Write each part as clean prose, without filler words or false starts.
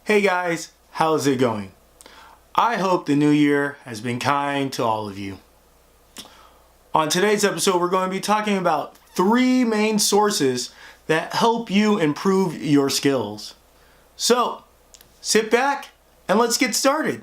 Hey guys, how's it going? I hope the new year has been kind to all of you. On today's episode, we're going to be talking about 3 main sources that help you improve your skills. So, sit back and let's get started.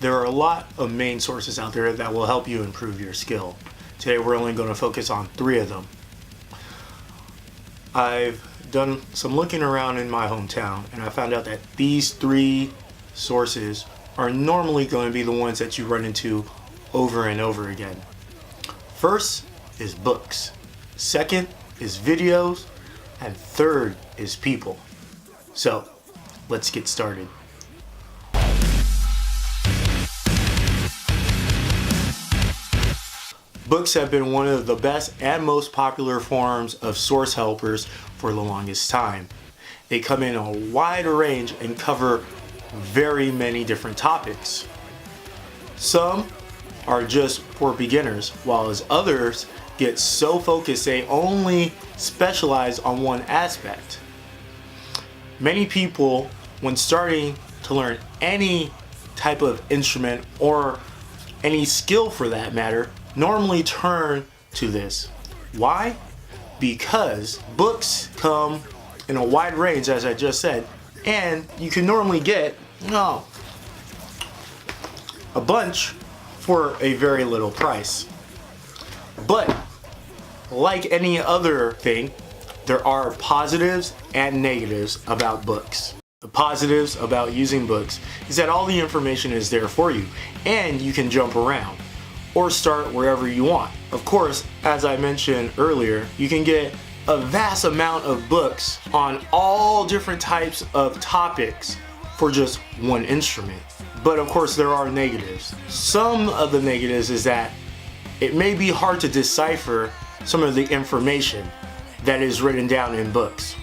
There are a lot of main sources out there that will help you improve your skill. Today we're only going to focus on 3 of them. I've done some looking around in my hometown and I found out that these 3 sources are normally going to be the ones that you run into over and over again. First is books, second is videos, and third is people. So let's get started. Books have been one of the best and most popular forms of source helpers for the longest time. They come in a wide range and cover very many different topics. Some are just for beginners, while as others get so focused they only specialize on one aspect. Many people, when starting to learn any type of instrument or any skill for that matter, normally turn to this. Why? Because books come in a wide range, as I just said, and you can normally get a bunch for a very little price. But like any other thing, there are positives and negatives about books. The positives about using books is that all the information is there for you and you can jump around or start wherever you want. Of course, as I mentioned earlier, you can get a vast amount of books on all different types of topics for just one instrument. But of course, there are negatives. Some of the negatives is that it may be hard to decipher some of the information that is written down in books.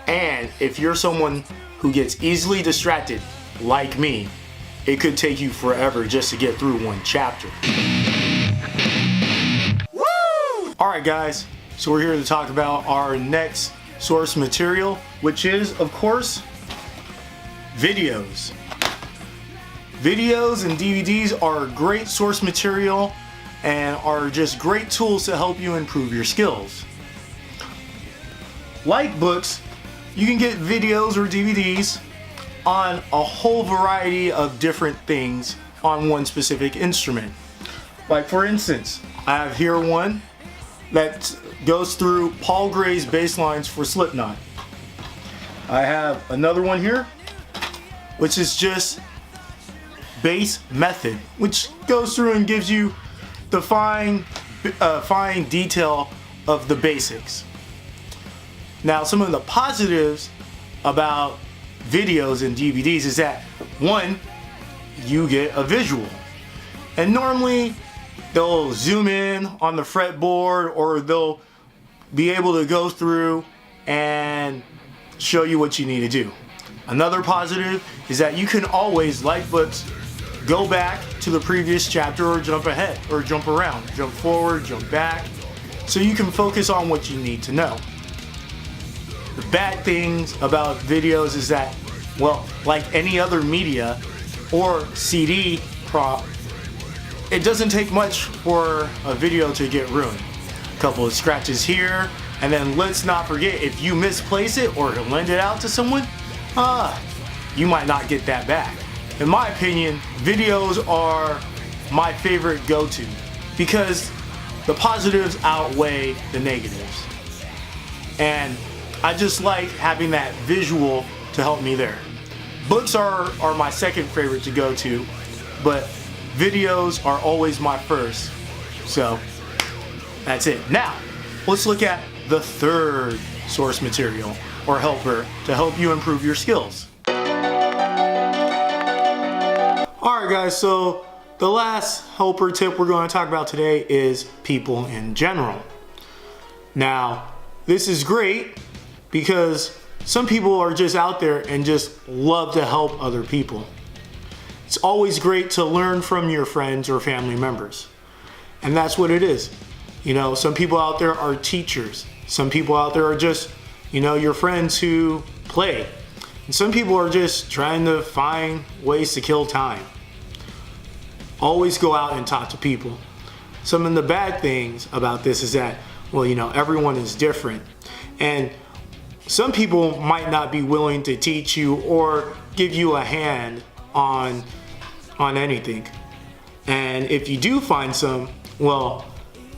And if you're someone who gets easily distracted, like me, it could take you forever just to get through one chapter. Woo! Alright guys, so we're here to talk about our next source material, which is, of course, videos. Videos and DVDs are great source material and are just great tools to help you improve your skills. Like books, you can get videos or DVDs on a whole variety of different things on one specific instrument. Like for instance, I have here one that goes through Paul Gray's bass lines for Slipknot. I have another one here, which is just bass method, which goes through and gives you the fine detail of the basics. Now, some of the positives about videos and DVDs is that, one, you get a visual. And normally they'll zoom in on the fretboard or they'll be able to go through and show you what you need to do. Another positive is that you can always, like books, go back to the previous chapter or jump ahead or jump around, jump forward, jump back, so you can focus on what you need to know. The bad things about videos is that, well, like any other media or CD prop, it doesn't take much for a video to get ruined. A couple of scratches here, and then let's not forget, if you misplace it or lend it out to someone, you might not get that back. In my opinion, videos are my favorite go-to because the positives outweigh the negatives. And I just like having that visual to help me there. Books are my second favorite to go to, but videos are always my first. So that's it. Now, let's look at the third source material or helper to help you improve your skills. Alright guys, so the last helper tip we're going to talk about today is people in general. Now, this is great because some people are just out there and just love to help other people. It's always great to learn from your friends or family members. And that's what it is. You know, some people out there are teachers. Some people out there are just, you know, your friends who play. And some people are just trying to find ways to kill time. Always go out and talk to people. Some of the bad things about this is that, well, you know, everyone is different. And some people might not be willing to teach you or give you a hand on anything. And if you do find some, well,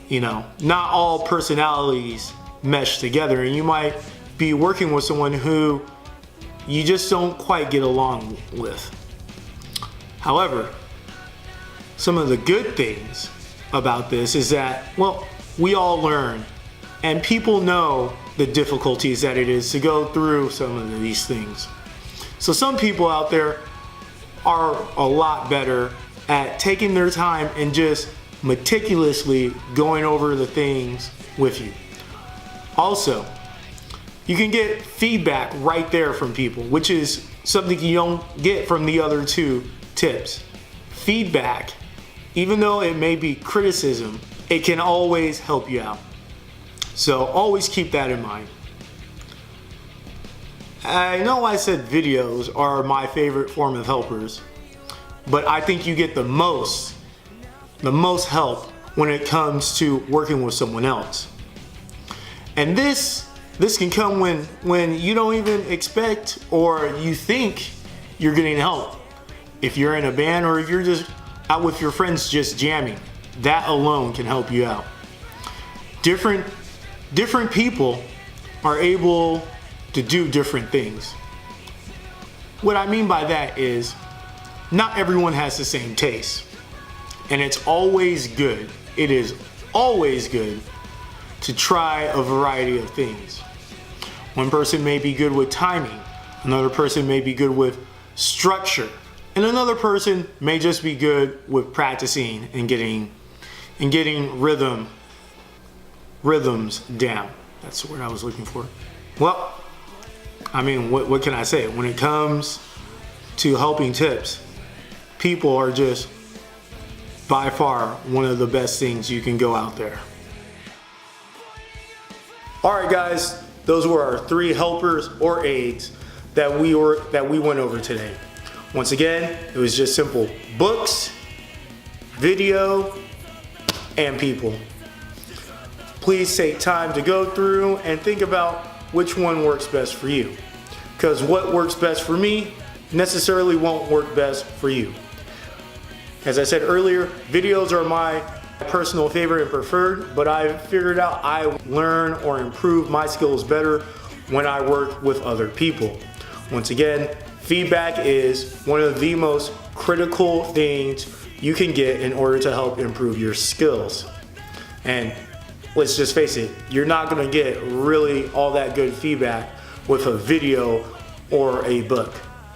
you know, not all personalities mesh together, and you might be working with someone who you just don't quite get along with. However, some of the good things about this is that, well, we all learn, and people know the difficulties that it is to go through some of these things. So some people out there are a lot better at taking their time and just meticulously going over the things with you. Also, you can get feedback right there from people, which is something you don't get from the other two tips. Feedback, even though it may be criticism, it can always help you out. So always keep that in mind. I know I said videos are my favorite form of helpers, but I think you get the most help when it comes to working with someone else. And this can come when you don't even expect or you think you're getting help. If you're in a band or if you're just out with your friends just jamming, that alone can help you out. Different people are able to do different things. What I mean by that is not everyone has the same taste. And it's always good. It is always good to try a variety of things. One person may be good with timing, another person may be good with structure, and another person may just be good with practicing and getting rhythms down. That's the word I was looking for. Well, I mean, what can I say? When it comes to helping tips, people are just by far one of the best things you can go out there. All right, guys, those were our 3 helpers or aids that we went over today. Once again, it was just simple: books, video, and people. Please take time to go through and think about which one works best for you. Because what works best for me necessarily won't work best for you. As I said earlier, videos are my personal favorite and preferred, but I figured out I learn or improve my skills better when I work with other people. Once again, feedback is one of the most critical things you can get in order to help improve your skills. And let's just face it, you're not gonna get really all that good feedback with a video or a book.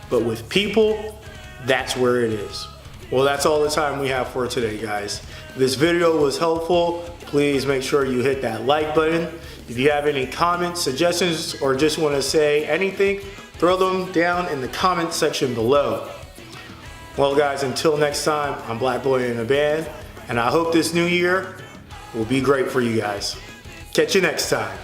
But with people, that's where it is. Well, that's all the time we have for today, guys. If this video was helpful, please make sure you hit that like button. If you have any comments, suggestions, or just want to say anything, throw them down in the comment section below. Well, guys, until next time, I'm Black Boy in a Band, and I hope this new year will be great for you guys. Catch you next time.